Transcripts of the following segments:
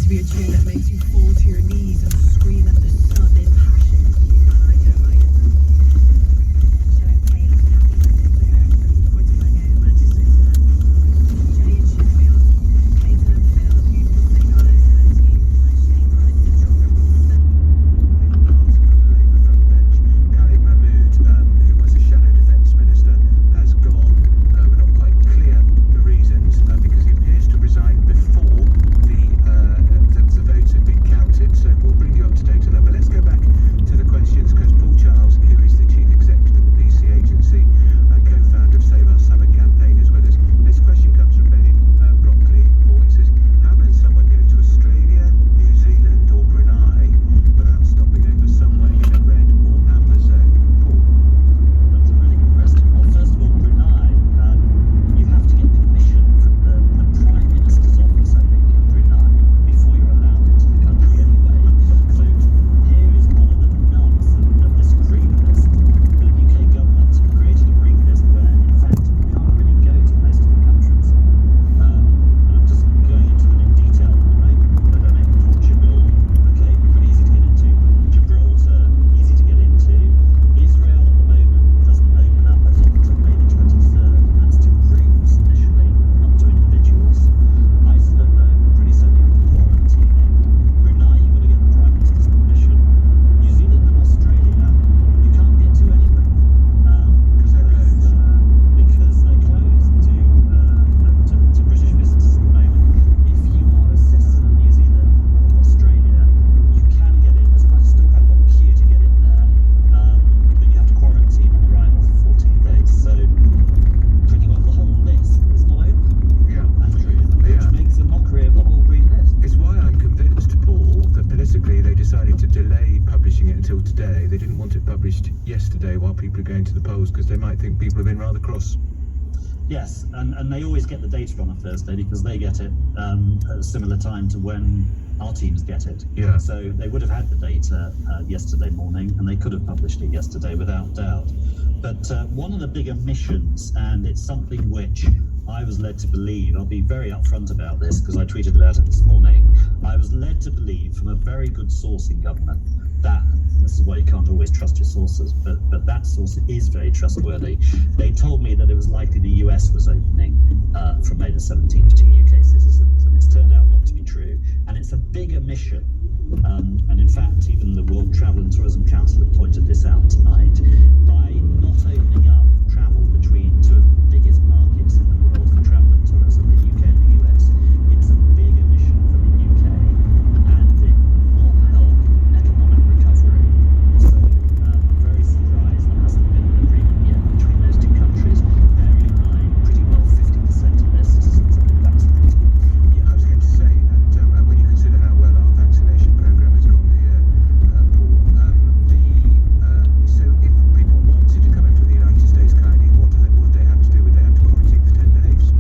to be a tune that makes you fall to your knees and scream at the sun in passion. And I do, I get that. Showing Kayla happy birthday to her at the Portimao in Manchester tonight. Jay in Sheffield, Peyton and Phil, beautiful St. Ives, hello to you. Hi Shane Price in Trottenham Monster. From the Labour front bench, Khalid Mahmood, who was a shadow defence minister, has gone. We're not quite clear the reasons because he appears to have resigned before the votes had been counted. So we'll bring you up to date on that. But let's go back to the questions because Paul Charles, who is the chief executive of the PC agency and co-founder of Save Our Summer campaign, is with us. This question comes from Ben in Brockley. Paul, it says, how can someone go to Australia, New Zealand or Brunei without stopping over somewhere in a red or amber zone? Paul? That's a really good question. Well, first of all, Brunei, you have to get permission from the Prime Minister's office, I think, in Brunei, before you're allowed into the country anyway. So here is one of the nuts of this green list. The UK government created a green list where, in fact, you can't really go to most of the countries. I'm just going into them in detail at the moment. I don't know, Portugal, okay, pretty easy to get into. Gibraltar, easy to get into. Israel at the moment doesn't open up, I think, until May the 23rd, and that's to groups initially, not to individuals. Iceland, though, pretty simple to quarantining. Brunei, you've got to get the Prime Minister's permission. New Zealand and Australia, you can't get to anywhere. Because they're closed. Because they're closed to British visitors at the moment. If you are a citizen of New Zealand or of Australia, you can get in. There's still quite a long queue to get in there, but you have to quarantine on arrival for 14 days. So pretty well the whole list is not open, Yeah. Andrew, Yeah. which makes a mockery of the whole green list. It's why I'm convinced, Paul, that politically they decided to delay publishing it until today. They didn't want it published yesterday while people are going to the polls because they might think people have been rather cross. Yes, and they always get the data on a Thursday because they get it at a similar time to when our teams get it. Yeah. So they would have had the data yesterday morning, and they could have published it yesterday without doubt. But one of the big omissions, and it's something which I was led to believe, I'll be very upfront about this because I tweeted about it this morning, I was led to believe from a very good source in government that, and this is why you can't always trust your sources, but that source is very trustworthy. They told me that it was likely the US was opening from May the 17th to UK citizens, and it's turned out not to be true. And it's a big omission. And in fact, even the World Travel and Tourism Council have pointed this out tonight. By not opening up travel between two of the biggest markets in the world for travel and tourism, the UK and the US, it's a big omission for the UK, and it will not help economic recovery. So I'm very surprised there hasn't been an agreement yet between those two countries. Bearing in mind, pretty well 50% of their citizens have been vaccinated. Yeah, I was going to say, and when you consider how well our vaccination program has gone here, Paul, so if people wanted to come in from the United States, kindly, what would they have to do? Would they have to quarantine for 10 days?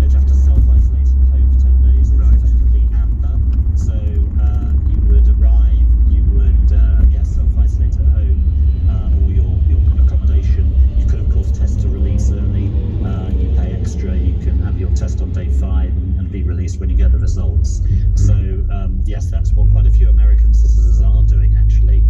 They'd have to self-isolate at home for 10 days. It's Right. effectively amber. So you would arrive, you would self-isolate at home or your accommodation. You could, of course, test to release early. You pay extra. You can have your test on day 5 and be released when you get the results. So yes, that's what quite a few American citizens are doing actually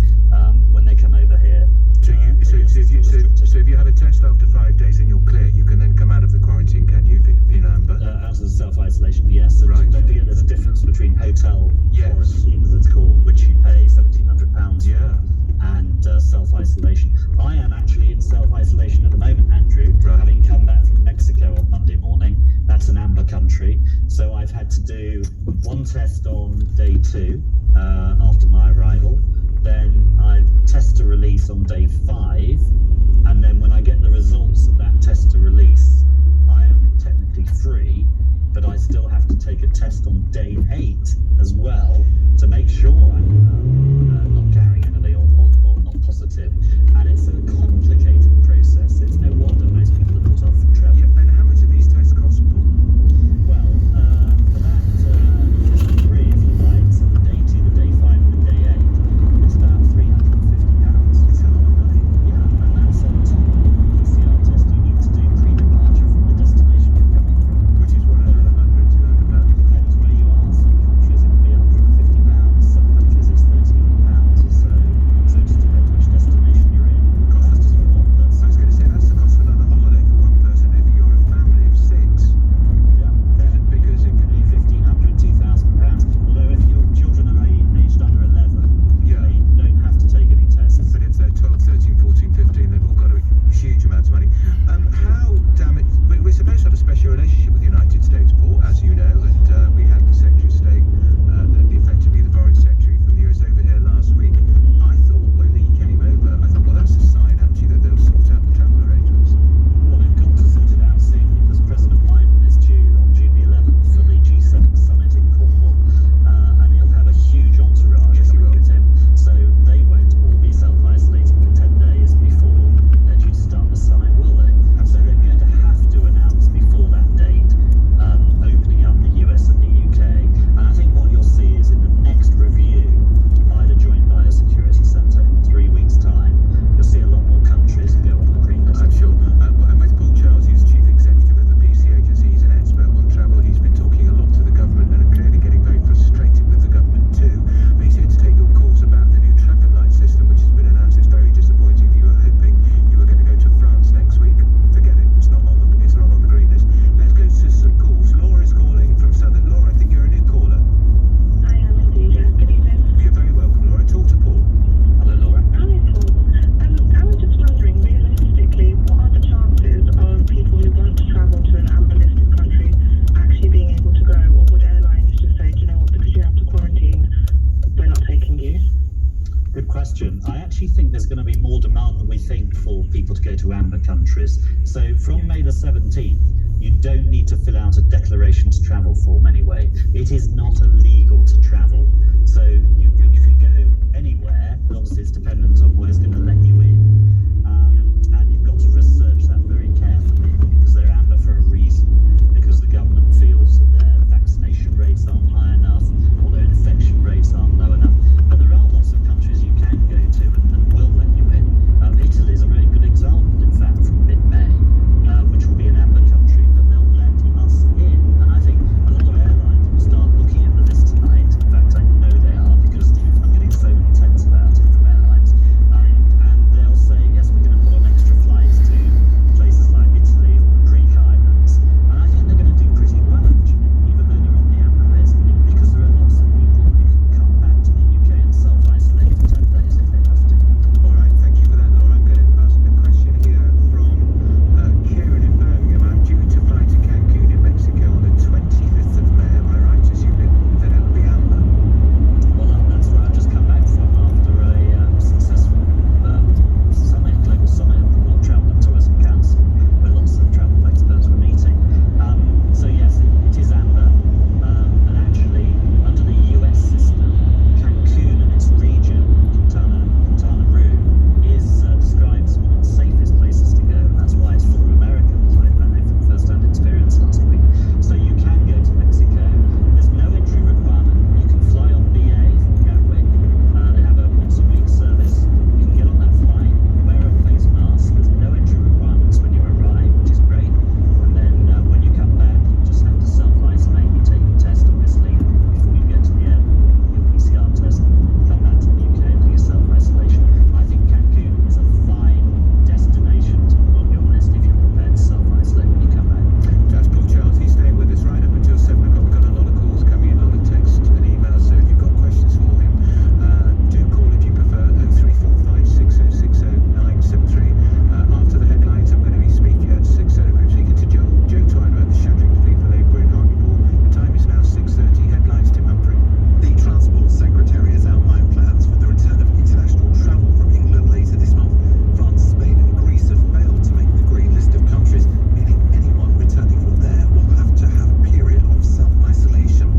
when they come over here. So if you have a test after 5 days and you're clear, you can then come out of the quarantine, can you, in amber? Out of the self-isolation, yes. So Right. don't forget there's a difference between hotel Yes. quarantine, as it's called, which you pay £1,700 for, Yeah. and self-isolation. I am actually in self-isolation at the moment, Andrew, Right. having come back from Mexico on Monday morning. That's an amber country. So I've had to do one test on day 2 after my arrival. Then I've test to release on day 5. And then when I get the results of that test to release, I am technically free, but I still have to take a test on day 8 as well to make sure I'm not carrying anything or not positive. And it's a complicated process. It's no wonder most people are put off from travel. Yeah, and how much do these tests cost, Paul? Well, for that first 3, if you like, so the day 2, the day 5, and the day 8, it's about £350. It's a lot of money. for people to go to amber countries. So from May the 17th, you don't need to fill out a declaration to travel form anyway. It is not illegal to travel. So you can go anywhere, but obviously it's dependent on where's going to let you in. And you've got to research that very carefully, because they're amber for a reason, because the government feels that their vaccination rates aren't high enough, or their infection rates aren't low enough. But there are lots of countries you can go to and will let you in. Italy is a very good example, in fact, from mid-May, which will be an amber country, but they'll let us in. And I think a lot of airlines will start looking at the list tonight. In fact, I know they are, because I'm getting so many texts about it from airlines. And they'll say, yes, we're going to put on extra flights to places like Italy or Greek islands. And I think they're going to do pretty well, actually, even though they're on the amber list, because there are lots of people who can come back to the UK and self-isolate for 10 days if they have to. All right, thank you for that, Laura. I'm going to ask a question here from Kieran in Birmingham. I'm due to fly to Cancun in Mexico on the 25th of May. Am I right to assume that it'll be amber? Well, that's where I've just come back from after a successful global summit, the World Travel and Tourism Council, where lots of travel experts were meeting. So yes, it is amber. And actually, under the US system, Cancun and its region, Quintana Roo, is described as one of the safest places to go. And that's why it's full of Americans. I know from first-hand experience last week. So you can go to Mexico. There's no entry requirement. You can fly on BA from Gatwick. They have a once-a-week service. You can get on that flight, wear a face mask. There's no entry requirements when you arrive, which is great. And then when you come back, you just have to self-isolate. You take a test, obviously, before you get to the airport, your PCR test, come back to the UK and do your self-isolation. I think Cancun is a fine destination to put on your list if you're prepared to self-isolate when you come back. That's Paul Charles. He's staying with us right up until 7 o'clock. We've got a lot of calls coming in, a lot of texts and emails. So if you've got questions for him, do call if you prefer. 03456060973. After the headlines, I'm going to be speaking to Joe Twiner at the Shattering Fleet for Labour in Hartlepool. The time is now 6:30. Headlines, Tim Humphrey. The Transport Secretary has outlined plans for the return of international travel from England later this month. France, Spain and Greece have failed to make the green list of countries, meaning anyone returning from there will have to have a period of self-isolation.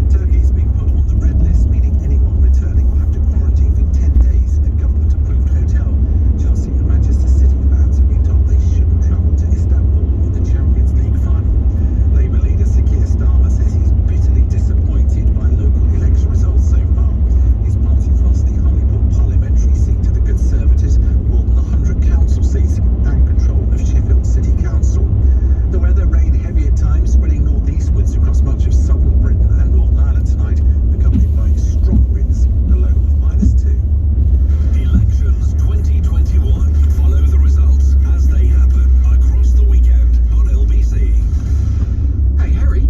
Turkey has been put on the red list, meaning anyone returning will have to quarantine for 10 days in a government-approved hotel. Chelsea and Manchester City fans have been told they shouldn't travel to Istanbul for the Champions League final. Labour leader Sir Keir Starmer says he's bitterly disappointed by local election results so far. His party lost the Hartlepool parliamentary seat to the Conservatives, more than 100 council seats and control of Sheffield City Council. The weather, rain heavy at times, spreading northeastwards across much of southern Britain and Northern Ireland tonight, accompanied by strong winds, a low of -2. Elections 2021. Follow the results as they happen across the weekend on LBC. Hey, Harry.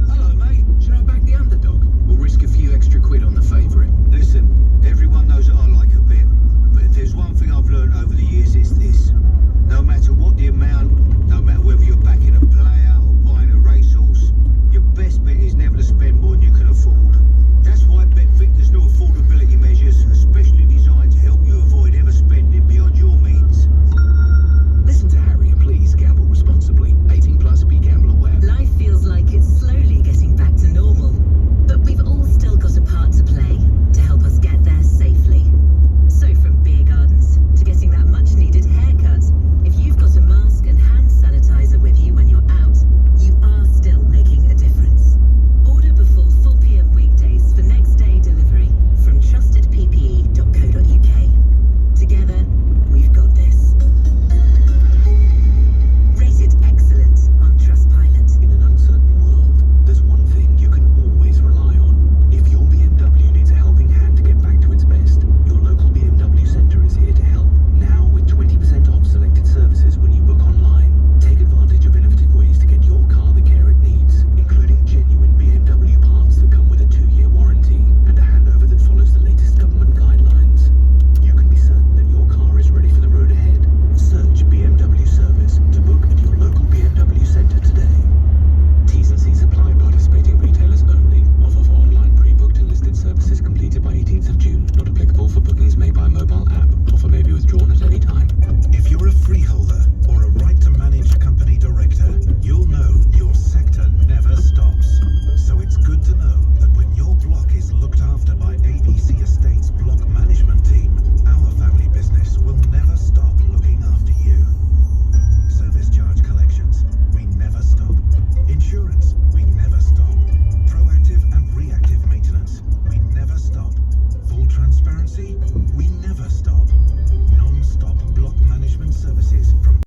Hello, mate. Should I back the underdog or risk a few extra quid on the favourite? Listen, everyone knows that I like a bet, but if there's one thing I've learned over the years, it's this. No matter what the amount, no matter whether you're backing a player or buying a racehorse, your best bet is never to spend more than you can afford. That's why BetVictor's new affordability measures are specially designed to help you avoid ever spending beyond your means. Listen to Harry and please gamble responsibly. 18 plus, be gamble aware. Life feels like it's slowly getting back to normal, but we've all still got a part to play to help us get there safely. So from beer gardens to getting that much needed haircut, if you've got a mask and hand sanitizer with you when you're out, you are still making a difference. Order before 4 p.m. weekdays for next day delivery from trustedppe.co.uk. Together, we've got this. Rated excellent on Trustpilot. In an uncertain world, there's one thing you can always rely on. If your BMW needs a helping hand to get back to its best, your local BMW centre is here to help. Now with 20% off selected services when you book online. Take advantage of innovative ways to get your car the care it needs, including genuine BMW parts that come with a 2-year warranty and a handover that follows the latest government guidelines. You can be certain that your car is ready for the road ahead. Search BMW service to book at your local BMW centre today. T's and C's apply. Participating retailers only. Offer for online pre-booked and listed services completed by 18th of June. Not applicable for bookings made by mobile app. Offer may be withdrawn at any time. freeholder